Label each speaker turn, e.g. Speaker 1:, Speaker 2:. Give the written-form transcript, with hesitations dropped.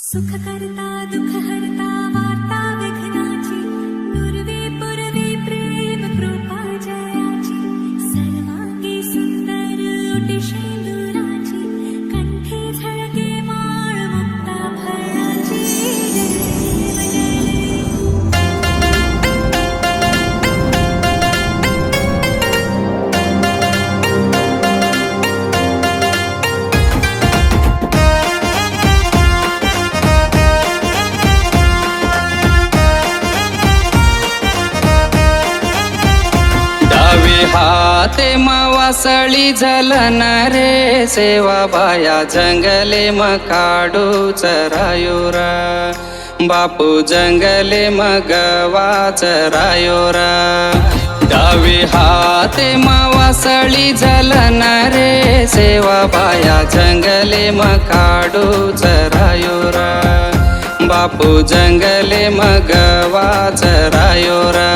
Speaker 1: सुख करता दुःख हरता वार्ता विघ्नाची पूर्वे पूर्वे प्रेम कृपा जयाची सर्वांगी सुंदर ओटी शेंदुराची कंठी झळके माळ मुक्ता फळाची
Speaker 2: हाते मावासळी झलन रे सेवा बाया जंगले मकाडू चरायुरा बापू जंगले मगवा चरायुरा डावी हाते मावासळी झलन रे सेवा बाया जंगले मकाडू चरायुरा बापू जंगले मगवा चरायुरा